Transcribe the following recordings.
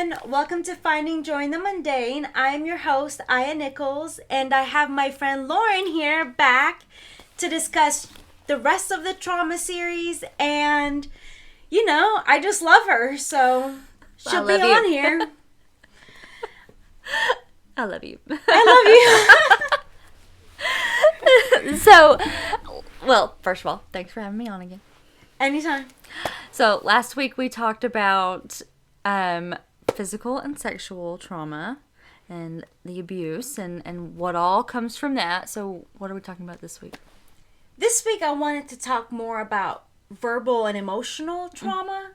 everyone. Welcome to Finding Joy in the Mundane. I'm your host, Aya Nichols, and I have my friend Lauren here back to discuss the rest of the trauma series. And, you know, I just love her, so she'll be on here. I love you. I love you. So, well, first of all, thanks for having me on again. Anytime. So, last week we talked about physical and sexual trauma and the abuse and what all comes from that. So, what are we talking about this week? This week I wanted to talk more about verbal and emotional trauma.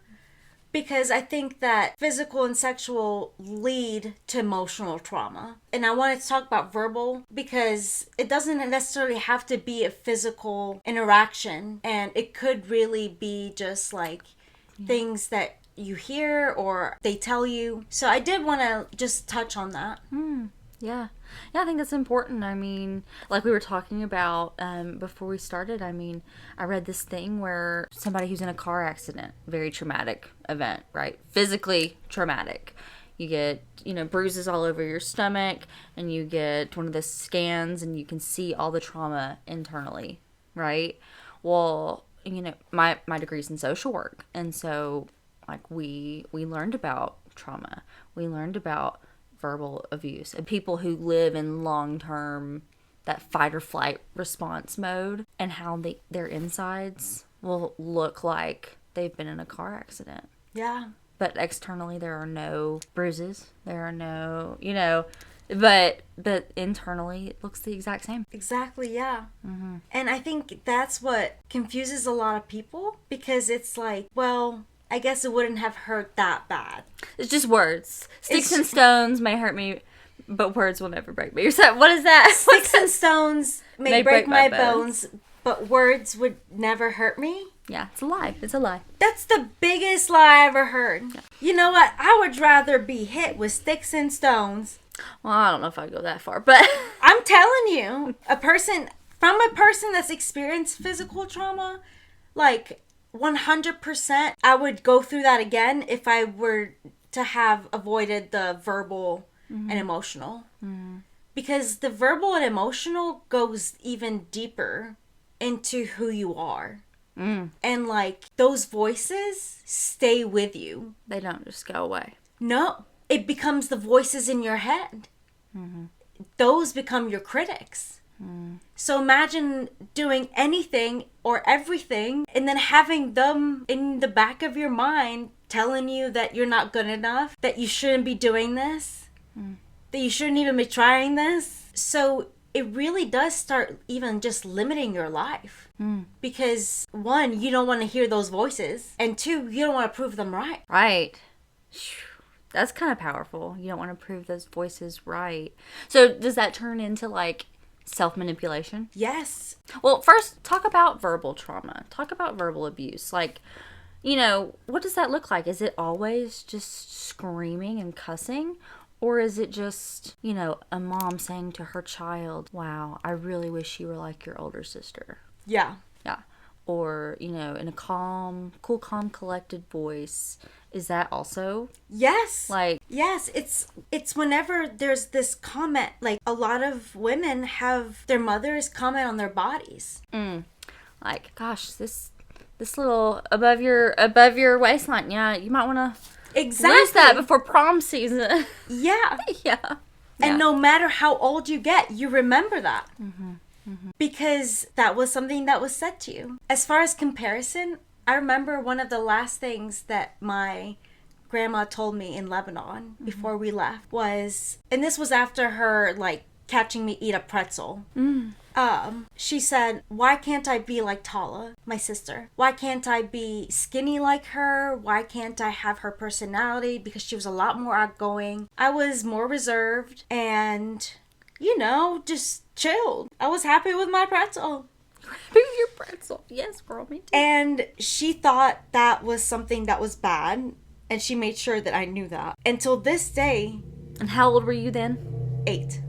Because I think that physical and sexual lead to emotional trauma. And I wanted to talk about verbal because it doesn't necessarily have to be a physical interaction. And it could really be just like things that you hear or they tell you. So I did want to just touch on that. Yeah, I think that's important. I mean, like we were talking about before we started, I mean, I read this thing where somebody who's in a car accident, very traumatic event, right? Physically traumatic. You get, bruises all over your stomach, and you get one of the scans, and you can see all the trauma internally, right? Well, my degree's in social work, and so, like, we learned about trauma. We learned about verbal abuse and people who live in long-term that fight or flight response mode and how their insides will look like they've been in a car accident. Yeah. But externally there are no bruises. There are no, but internally it looks the exact same. Exactly, yeah. Mm-hmm. And I think that's what confuses a lot of people because it's like, well, I guess it wouldn't have hurt that bad. It's just words. Sticks and stones may hurt me, but words will never break me. So what is that? Sticks and stones may break my bones, but words would never hurt me? Yeah, it's a lie. It's a lie. That's the biggest lie I ever heard. Yeah. You know what? I would rather be hit with sticks and stones. Well, I don't know if I'd go that far, but I'm telling you, from a person that's experienced physical trauma, like 100%, I would go through that again if I were to have avoided the verbal and emotional. Mm-hmm. Because the verbal and emotional goes even deeper into who you are. And like those voices stay with you. They don't just go away. No, it becomes the voices in your head. Mm-hmm. Those become your critics. So imagine doing anything or everything and then having them in the back of your mind telling you that you're not good enough, that you shouldn't be doing this, that you shouldn't even be trying this. So it really does start even just limiting your life. Because one, you don't want to hear those voices, and two, you don't want to prove them right. Right. That's kind of powerful. You don't want to prove those voices right. So does that turn into like self-manipulation? Yes. Well, first, talk about verbal trauma. Talk about verbal abuse. Like, what does that look like? Is it always just screaming and cussing? Or is it just, a mom saying to her child, wow, I really wish you were like your older sister? Yeah. Yeah. Or, in a calm, collected voice. Is that also? Yes. Like. Yes, it's whenever there's this comment, like a lot of women have their mothers comment on their bodies. Like, gosh, this little above your waistline. Yeah, you might want to lose that before prom season. Yeah. Yeah. And no matter how old you get, you remember that. Because that was something that was said to you. As far as comparison, I remember one of the last things that my grandma told me in Lebanon before we left was, and this was after her like catching me eat a pretzel. She said, why can't I be like Tala, my sister? Why can't I be skinny like her? Why can't I have her personality? Because she was a lot more outgoing. I was more reserved and, just chilled. I was happy with my pretzel. Your pretzel. Yes, girl, me too. And she thought that was something that was bad, and she made sure that I knew that. Until this day. And how old were you then? 8.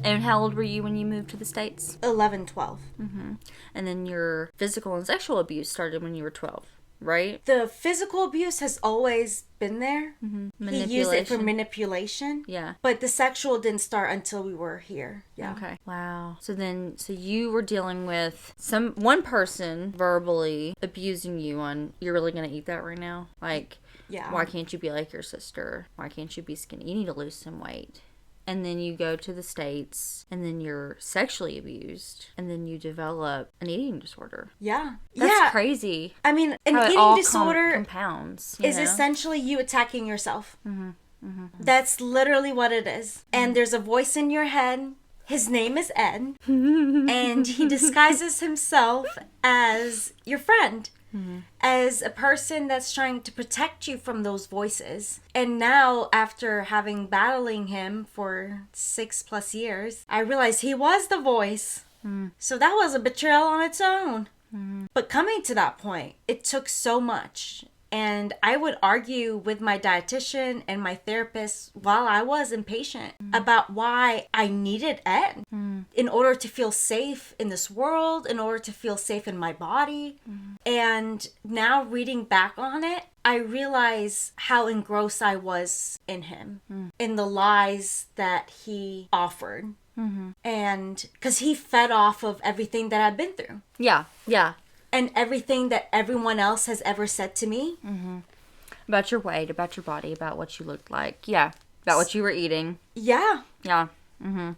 And how old were you when you moved to the States? 11, 12. And then your physical and sexual abuse started when you were 12. right? The physical abuse has always been there. He used it for manipulation. Yeah. But the sexual didn't start until we were here. Yeah. Okay. Wow. So you were dealing with one person verbally abusing you on, you're really going to eat that right now? Like, yeah. Why can't you be like your sister? Why can't you be skinny? You need to lose some weight. And then you go to the States, and then you're sexually abused, and then you develop an eating disorder. Yeah. That's crazy. I mean, an eating disorder compounds, is essentially you attacking yourself. That's literally what it is. And there's a voice in your head. His name is Ed. And he disguises himself as your friend. As a person that's trying to protect you from those voices. And now, after battling him for 6+ years, I realized he was the voice. So that was a betrayal on its own. But coming to that point, it took so much. And I would argue with my dietitian and my therapist while I was impatient about why I needed Ed in order to feel safe in this world, in order to feel safe in my body. And now reading back on it, I realize how engrossed I was in him, in the lies that he offered. And because he fed off of everything that I've been through. Yeah. And everything that everyone else has ever said to me. About your weight, about your body, about what you looked like. Yeah. About what you were eating. Yeah. Yeah. And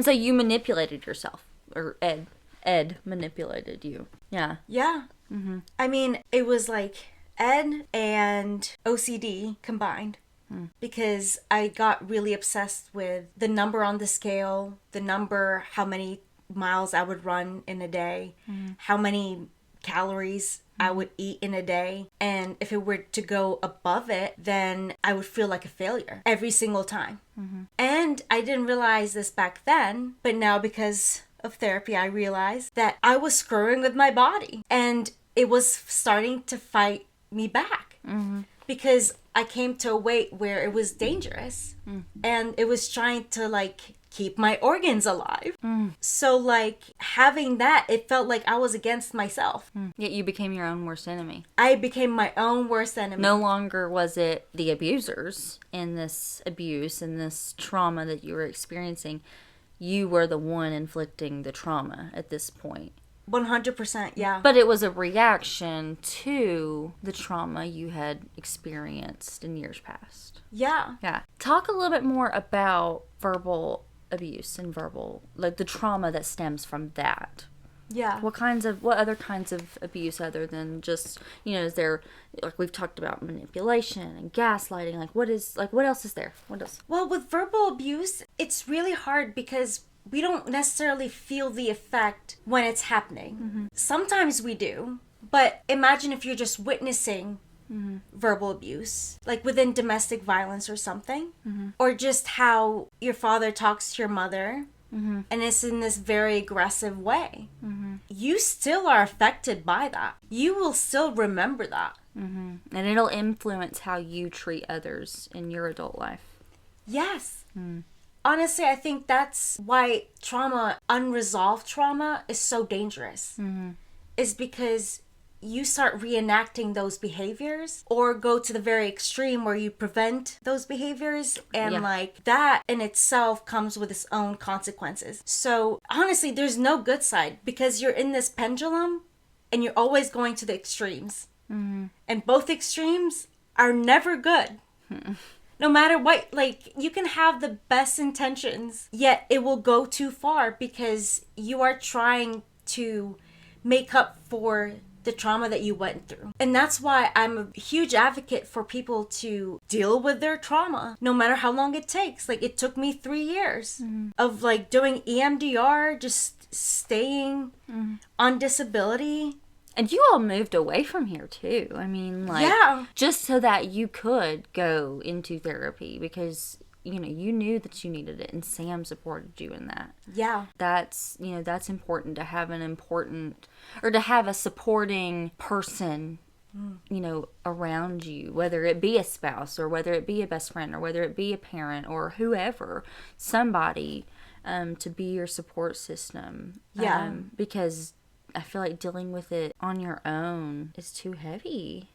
so you manipulated yourself. Or Ed manipulated you. Yeah. Yeah. I mean, it was like Ed and OCD combined. Because I got really obsessed with the number on the scale, how many miles I would run in a day, how many calories I would eat in a day. And if it were to go above it, then I would feel like a failure every single time. And I didn't realize this back then, but now because of therapy, I realized that I was screwing with my body and it was starting to fight me back. Because I came to a weight where it was dangerous and it was trying to keep my organs alive. So having that, it felt like I was against myself. Yet you became your own worst enemy. I became my own worst enemy. No longer was it the abusers in this abuse and this trauma that you were experiencing. You were the one inflicting the trauma at this point. 100%, yeah. But it was a reaction to the trauma you had experienced in years past. Yeah. Yeah. Talk a little bit more about verbal abuse and the trauma that stems from that. Yeah. What other kinds of abuse other than just, is there, we've talked about manipulation and gaslighting, what else is there? What else? Well, with verbal abuse, it's really hard because we don't necessarily feel the effect when it's happening. Sometimes we do, but imagine if you're just witnessing verbal abuse, like within domestic violence or something, or just how your father talks to your mother, and it's in this very aggressive way. You still are affected by that. You will still remember that. And it'll influence how you treat others in your adult life. Yes. Honestly, I think that's why unresolved trauma is so dangerous. Is because you start reenacting those behaviors or go to the very extreme where you prevent those behaviors. And that in itself comes with its own consequences. So honestly, there's no good side because you're in this pendulum and you're always going to the extremes. And both extremes are never good. No matter what, you can have the best intentions, yet it will go too far because you are trying to make up for the trauma that you went through. And that's why I'm a huge advocate for people to deal with their trauma, no matter how long it takes. It took me 3 years of doing EMDR, just staying on disability. And you all moved away from here too. I mean, just so that you could go into therapy because, you knew that you needed it and Sam supported you in that. Yeah. That's important to have to have a supporting person, around you, whether it be a spouse or whether it be a best friend or whether it be a parent or whoever, somebody, to be your support system. Yeah. Because I feel like dealing with it on your own is too heavy.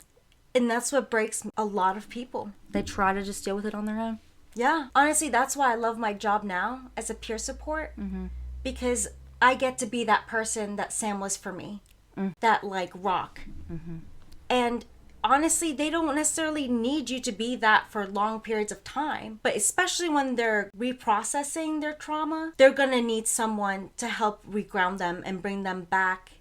And that's what breaks a lot of people. They try to just deal with it on their own. Yeah. Honestly, that's why I love my job now as a peer support. Because I get to be that person that Sam was for me. That, like, rock. And honestly, they don't necessarily need you to be that for long periods of time. But especially when they're reprocessing their trauma, they're going to need someone to help reground them and bring them back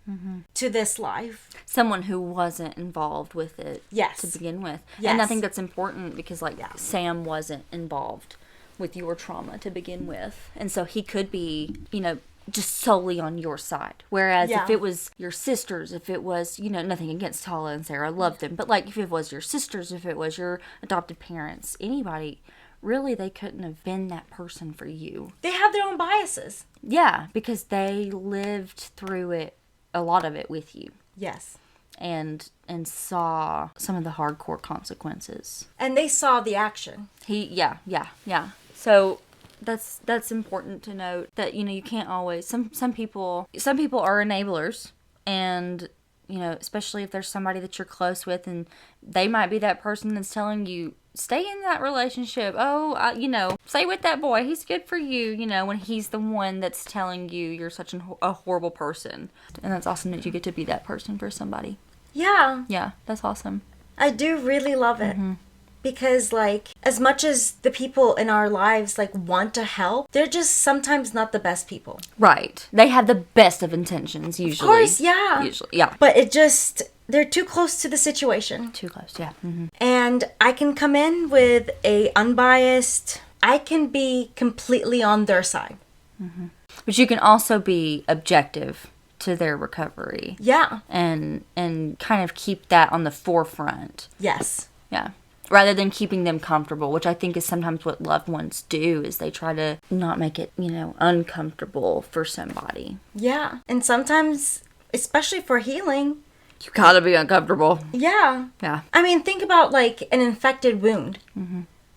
to this life. Someone who wasn't involved with it Yes. to begin with. Yes. And I think that's important because, like, Sam wasn't involved with your trauma to begin with. And so he could be, you know, just solely on your side. Whereas if it was your sisters, if it was, you know, nothing against Tala and Sarah, I love them. But, like, if it was your sisters, if it was your adopted parents, anybody, really, they couldn't have been that person for you. They have their own biases. Yeah, because they lived through it, a lot of it with you. Yes. And saw some of the hardcore consequences. And they saw the action. Yeah. So that's important to note that, you know, you can't always, some people are enablers, and, you know, especially if there's somebody that you're close with and they might be that person that's telling you, stay in that relationship. Oh, you know, stay with that boy. He's good for you, you know, when he's the one that's telling you you're such a horrible person. And that's awesome that you get to be that person for somebody. Yeah. Yeah, that's awesome. I do really love it. Because, like, as much as the people in our lives, like, want to help, they're just sometimes not the best people. Right. They have the best of intentions, usually. Of course, yeah. Usually, yeah. But it just, they're too close to the situation. Too close, yeah. And I can come in with a unbiased, I can be completely on their side. But you can also be objective to their recovery. Yeah. And kind of keep that on the forefront. Yes. Yeah. Rather than keeping them comfortable, which I think is sometimes what loved ones do, is they try to not make it, you know, uncomfortable for somebody. Yeah. And sometimes, especially for healing, you gotta be uncomfortable. Yeah. Yeah. I mean, think about, like, an infected wound.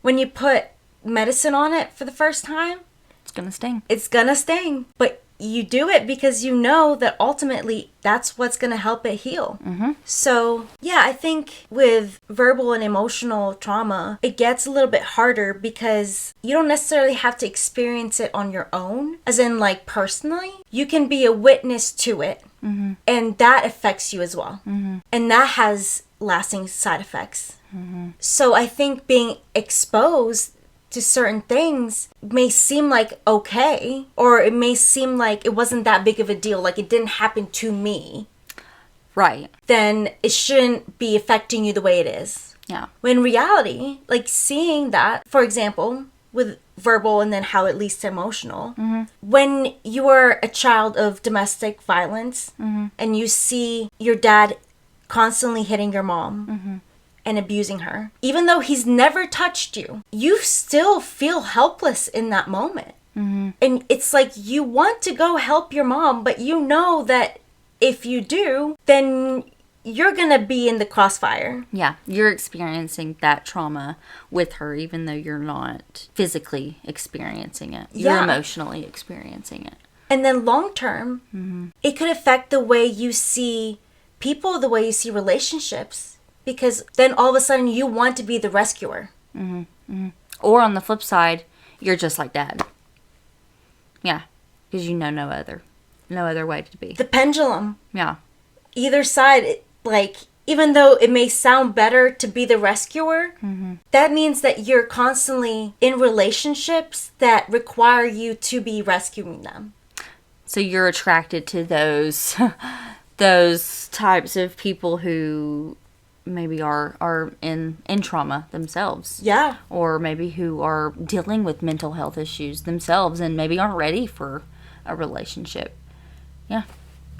When you put medicine on it for the first time, it's gonna sting. It's gonna sting. But you do it because you know that ultimately that's what's gonna help it heal. So, yeah, I think with verbal and emotional trauma, it gets a little bit harder because you don't necessarily have to experience it on your own, as in, like, personally. You can be a witness to it, and that affects you as well. And that has lasting side effects. So I think being exposed to certain things may seem like okay, or it may seem like it wasn't that big of a deal, like it didn't happen to me. Right. Then it shouldn't be affecting you the way it is. Yeah. When in reality, like, seeing that, for example, with verbal and then how it leads to emotional, when you are a child of domestic violence and you see your dad constantly hitting your mom, and abusing her, even though he's never touched you, you still feel helpless in that moment. And it's like you want to go help your mom, but you know that if you do, then you're gonna be in the crossfire. Yeah, you're experiencing that trauma with her, even though you're not physically experiencing it. You're emotionally experiencing it. And then long term, it could affect the way you see people, the way you see relationships. Because then all of a sudden you want to be the rescuer. Or on the flip side, you're just like Dad. Yeah, because you know no other way to be. The pendulum. Yeah. Either side, like, even though it may sound better to be the rescuer, that means that you're constantly in relationships that require you to be rescuing them. So you're attracted to those types of people who maybe are in trauma themselves. Yeah. Or maybe who are dealing with mental health issues themselves and maybe aren't ready for a relationship. Yeah.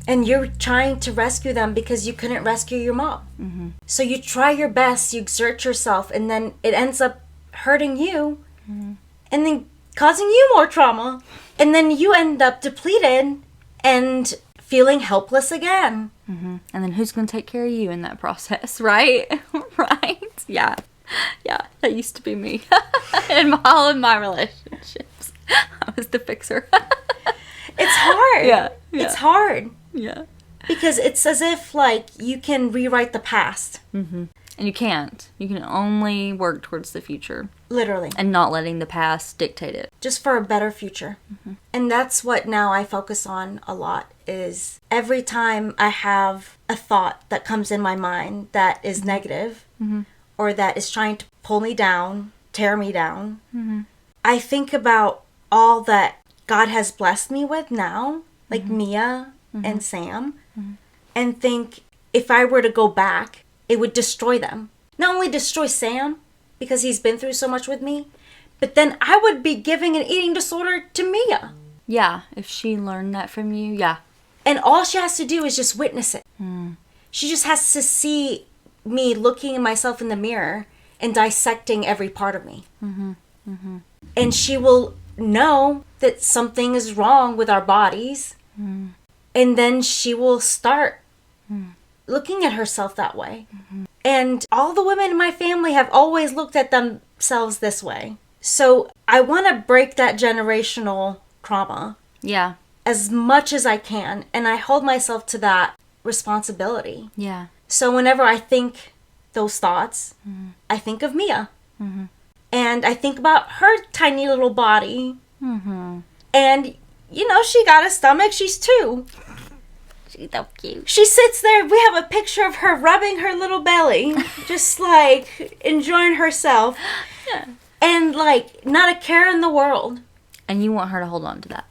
And you're trying to rescue them because you couldn't rescue your mom. So you try your best, you exert yourself, and then it ends up hurting you and then causing you more trauma. And then you end up depleted and feeling helpless again. And then who's going to take care of you in that process, right? Right? Yeah. Yeah, that used to be me. In all of my relationships. I was the fixer. It's hard. Yeah. It's hard. Yeah. Because it's as if, like, you can rewrite the past. Mm-hmm. And you can't. You can only work towards the future. Literally. And not letting the past dictate it. Just for a better future. Mm-hmm. And that's what now I focus on a lot, is every time I have a thought that comes in my mind that is negative, mm-hmm. or that is trying to pull me down, tear me down, mm-hmm. I think about all that God has blessed me with now, like mm-hmm. Mia mm-hmm. and Sam, mm-hmm. and think if I were to go back, it would destroy them. Not only destroy Sam, because he's been through so much with me, but then I would be giving an eating disorder to Mia. Yeah, if she learned that from you, yeah. And all she has to do is just witness it. Mm. She just has to see me looking at myself in the mirror and dissecting every part of me. Mm-hmm. Mm-hmm. And she will know that something is wrong with our bodies. Mm. And then she will start looking at herself that way. Mm-hmm. And all the women in my family have always looked at themselves this way. So I want to break that generational trauma. Yeah. As much as I can. And I hold myself to that responsibility. Yeah. So whenever I think those thoughts, mm-hmm. I think of Mia. Mm-hmm. And I think about her tiny little body. Mm-hmm. And, you know, she got a stomach. She's 2. She's so cute. She sits there. We have a picture of her rubbing her little belly. Just, like, enjoying herself. Yeah. And, like, not a care in the world. And you want her to hold on to that.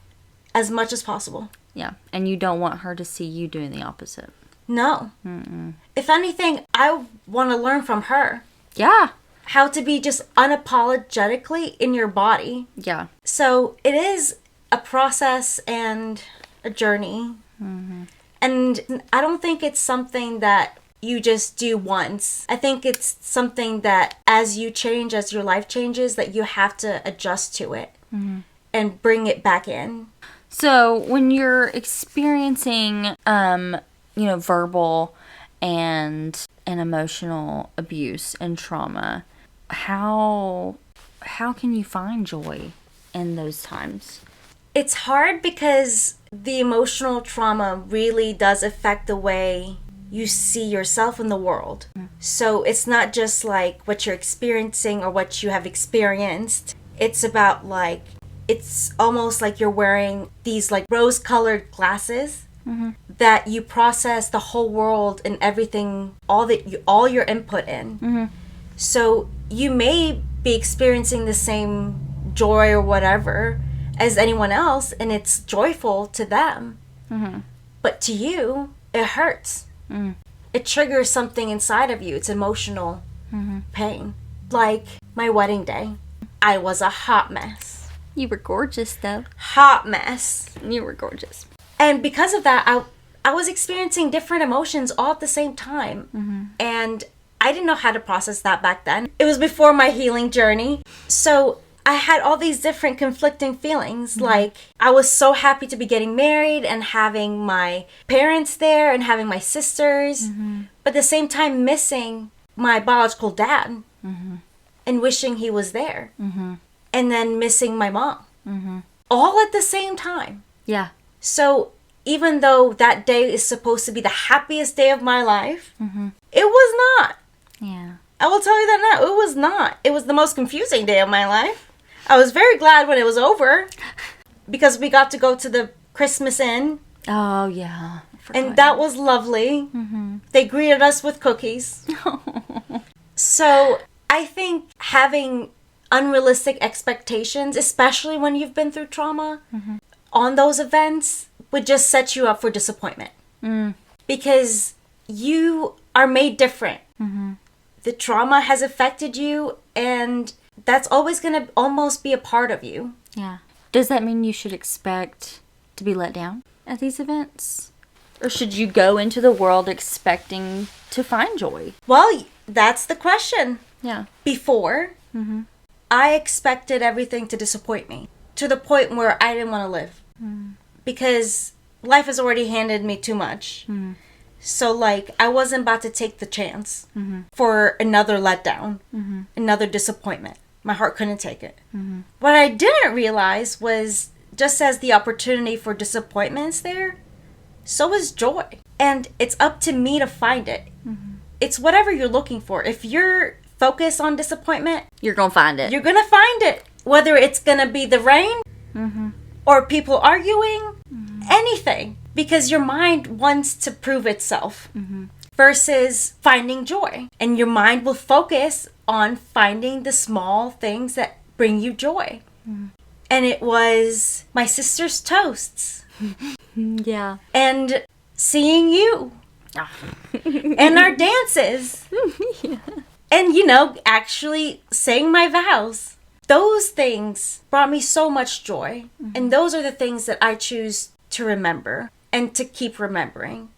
As much as possible. Yeah. And you don't want her to see you doing the opposite. No. Mm-mm. If anything, I want to learn from her. Yeah. How to be just unapologetically in your body. Yeah. So it is a process and a journey. Mm-hmm. And I don't think it's something that you just do once. I think it's something that as you change, as your life changes, that you have to adjust to it and bring it back in. So when you're experiencing, verbal and emotional abuse and trauma, how can you find joy in those times? It's hard because the emotional trauma really does affect the way you see yourself in the world. So it's not just like what you're experiencing or what you have experienced. It's about like, it's almost like you're wearing these like rose-colored glasses that you process the whole world and everything, all your input in. Mm-hmm. So you may be experiencing the same joy or whatever as anyone else, and it's joyful to them. Mm-hmm. But to you, it hurts. Mm. It triggers something inside of you. It's emotional pain. Like my wedding day, I was a hot mess. You were gorgeous, though. Hot mess. You were gorgeous. And because of that, I was experiencing different emotions all at the same time. Mm-hmm. And I didn't know how to process that back then. It was before my healing journey. So I had all these different conflicting feelings. Mm-hmm. Like, I was so happy to be getting married and having my parents there and having my sisters. Mm-hmm. But at the same time, missing my biological dad and wishing he was there. Mm-hmm. And then missing my mom. Mm-hmm. All at the same time. Yeah. So even though that day is supposed to be the happiest day of my life, it was not. Yeah. I will tell you that now. It was not. It was the most confusing day of my life. I was very glad when it was over because we got to go to the Christmas Inn. Oh, yeah. And that was lovely. Mm-hmm. They greeted us with cookies. So I think having unrealistic expectations, especially when you've been through trauma, on those events would just set you up for disappointment. Mm. Because you are made different. Mm-hmm. The trauma has affected you, and that's always going to almost be a part of you. Yeah. Does that mean you should expect to be let down at these events? Or should you go into the world expecting to find joy? Well, that's the question. Yeah. Before, I expected everything to disappoint me to the point where I didn't want to live. Mm. Because life has already handed me too much. Mm. So, like, I wasn't about to take the chance for another letdown, another disappointment. My heart couldn't take it. Mm-hmm. What I didn't realize was just as the opportunity for disappointments there, so is joy. And it's up to me to find it. It's whatever you're looking for. If you're focused on disappointment, You're going to find it. you're going to find it. Whether it's going to be the rain or people arguing, anything. Because your mind wants to prove itself versus finding joy. And your mind will focus on finding the small things that bring you joy. And it was my sister's toasts. Yeah. And seeing you. And our dances. And, actually saying my vows. Those things brought me so much joy. And those are the things that I choose to remember and to keep remembering.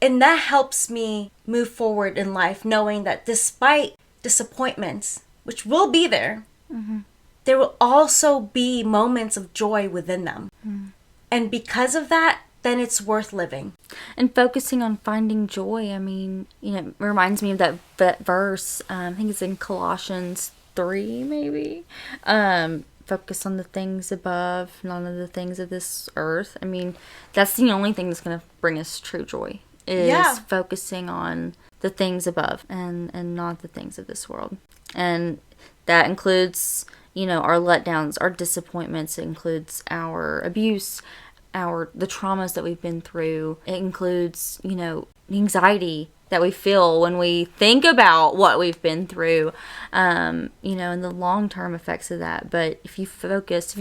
And that helps me move forward in life, knowing that despite disappointments, which will be there, there will also be moments of joy within them. And because of that, then it's worth living. And focusing on finding joy, I mean, it reminds me of that verse, I think it's in Colossians 3, maybe. Focus on the things above, none of the things of this earth. I mean, that's the only thing that's going to bring us true joy, is focusing on the things above and not the things of this world. And that includes, our letdowns, our disappointments. It includes our abuse, the traumas that we've been through. It includes, the anxiety that we feel when we think about what we've been through, and the long-term effects of that. But if you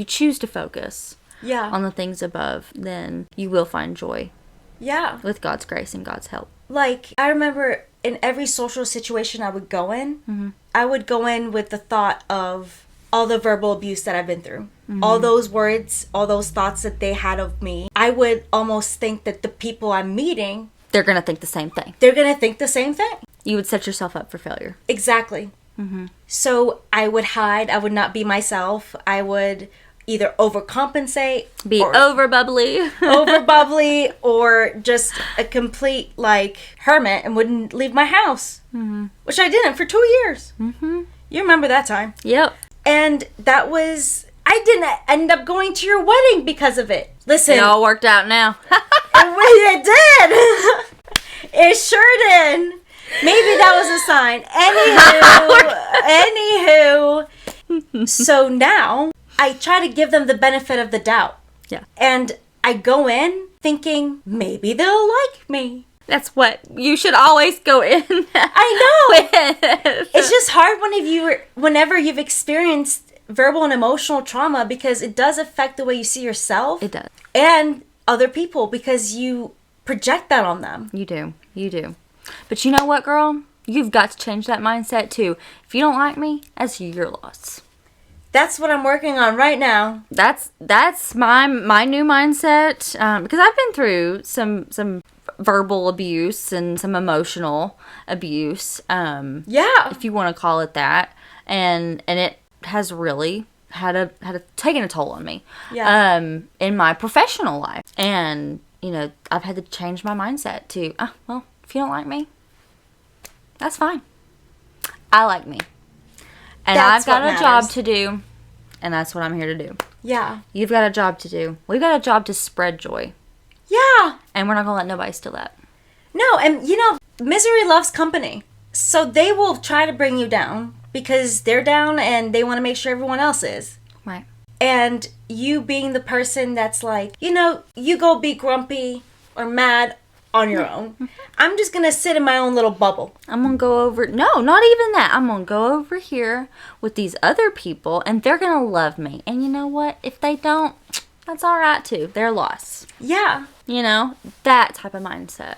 choose to focus on the things above, then you will find joy. Yeah. With God's grace and God's help. Like, I remember in every social situation I would go in, I would go in with the thought of all the verbal abuse that I've been through. All those words, all those thoughts that they had of me. I would almost think that the people I'm meeting, they're going to think the same thing. They're going to think the same thing. You would set yourself up for failure. Exactly. So I would hide. I would not be myself. I would either overcompensate. Be over bubbly. Or just a complete, hermit and wouldn't leave my house. Which I didn't for 2 years. You remember that time. Yep. And that was... I didn't end up going to your wedding because of it. Listen. It all worked out now. It did. It sure did. Maybe that was a sign. Anywho. So now, I try to give them the benefit of the doubt. Yeah. And I go in thinking, maybe they'll like me. That's what you should always go in. I know. It's just hard whenever you've experienced verbal and emotional trauma, because it does affect the way you see yourself. It does. And other people, because you project that on them. You do. But you know what, girl? You've got to change that mindset too. If you don't like me, that's your loss. That's what I'm working on right now. That's my new mindset, because I've been through some verbal abuse and some emotional abuse. If you want to call it that, and it has really had taken a toll on me. In my professional life, and I've had to change my mindset to well, if you don't like me, that's fine. I like me, and I've got a job to do, and that's what I'm here to do. Yeah, you've got a job to do. We've got a job to spread joy. Yeah, and we're not gonna let nobody steal that. No, and misery loves company, so they will try to bring you down. Because they're down and they want to make sure everyone else is. Right. And you being the person that's like, you go be grumpy or mad on your own. I'm just going to sit in my own little bubble. I'm going to go over... No, not even that. I'm going to go over here with these other people and they're going to love me. And you know what? If they don't, that's all right too. Their loss. Yeah. That type of mindset.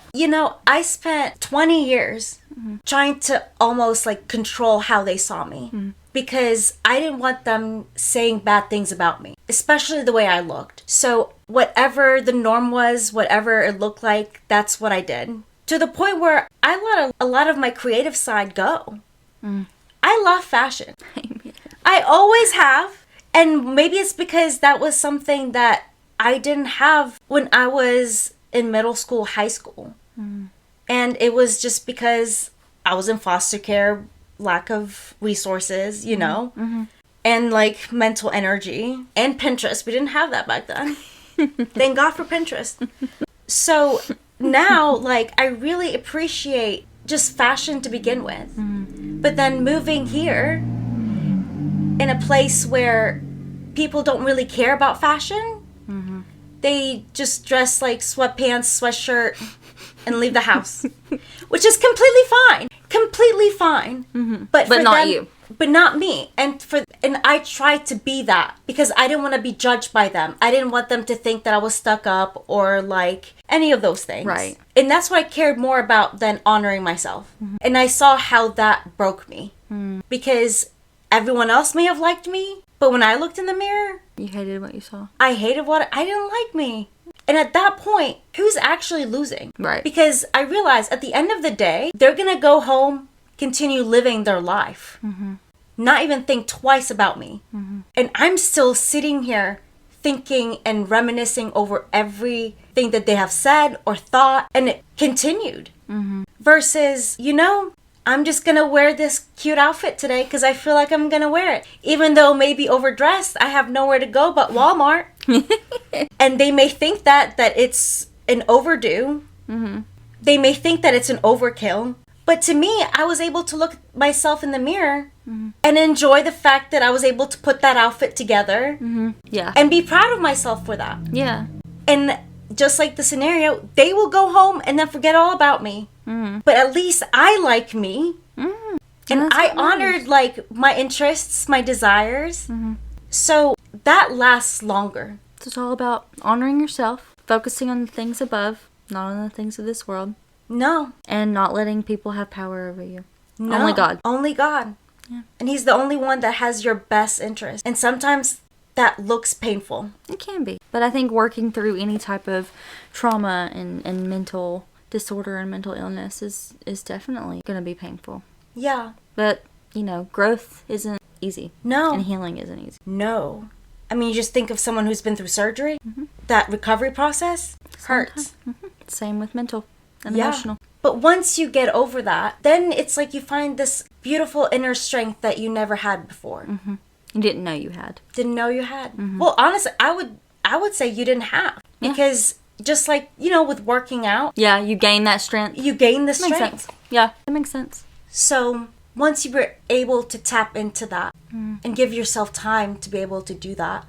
I spent 20 years trying to almost control how they saw me. Because I didn't want them saying bad things about me, especially the way I looked. So whatever the norm was, whatever it looked like, that's what I did. To the point where I let a lot of my creative side go. I love fashion. I always have. And maybe it's because that was something that I didn't have when I was in middle school, high school. And it was just because I was in foster care, lack of resources, and mental energy and Pinterest. We didn't have that back then. Thank God for Pinterest. So now, like, I really appreciate just fashion to begin with. But then moving here in a place where people don't really care about fashion, they just dress like sweatpants, sweatshirt, and leave the house, which is completely fine. Completely fine. But for not them, you. But not me. And I tried to be that because I didn't want to be judged by them. I didn't want them to think that I was stuck up or like any of those things. Right. And that's what I cared more about than honoring myself. And I saw how that broke me because everyone else may have liked me, but when I looked in the mirror, You hated what you saw. I hated what I didn't like me. And at that point, who's actually losing? Right. Because I realized at the end of the day, they're going to go home, continue living their life, not even think twice about me. And I'm still sitting here thinking and reminiscing over everything that they have said or thought, and it continued. Versus, I'm just going to wear this cute outfit today because I feel like I'm going to wear it. Even though maybe overdressed, I have nowhere to go but Walmart. And they may think that it's an overdue. They may think that it's an overkill. But to me, I was able to look at myself in the mirror and enjoy the fact that I was able to put that outfit together. Yeah. And be proud of myself for that. Yeah. And just like the scenario, they will go home and then forget all about me. But at least I like me. And I honored like my interests, my desires. So that lasts longer. It's all about honoring yourself, focusing on the things above, not on the things of this world, No. and not letting people have power over you. No. Only God. Only God. Yeah. And He's the only one that has your best interest. And sometimes that looks painful. It can be. But I think working through any type of trauma and mental disorder and mental illness is definitely going to be painful. Yeah. But, growth isn't easy. No. And healing isn't easy. No. I mean, you just think of someone who's been through surgery. That recovery process hurts. Same with mental and Yeah. emotional. But once you get over that, then it's like you find this beautiful inner strength that you never had before. You didn't know you had. Didn't know you had. Well, honestly, I would say you didn't have. Yeah. Because just like, with working out, Yeah, you gain that strength. you gain the Makes strength. sense. Yeah, that makes sense. So once you were able to tap into that and give yourself time to be able to do that,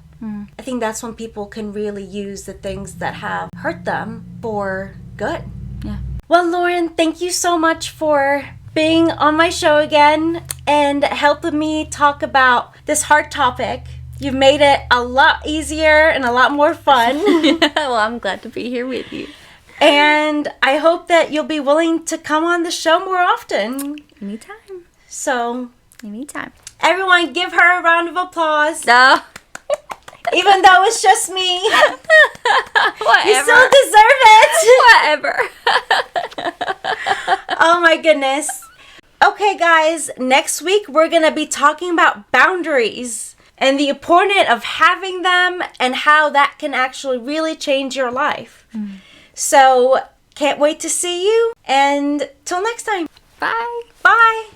I think that's when people can really use the things that have hurt them for good. Yeah. Well, Lauren, thank you so much for being on my show again and helping me talk about this hard topic. You've made it a lot easier and a lot more fun. Well, I'm glad to be here with you. And I hope that you'll be willing to come on the show more often. Anytime. So, Anytime. everyone give her a round of applause. No. Even though it's just me. Whatever. You still deserve it. Whatever. Oh my goodness. Okay, guys, next week we're going to be talking about boundaries and the importance of having them and how that can actually really change your life. So, can't wait to see you. And till next time. Bye. Bye.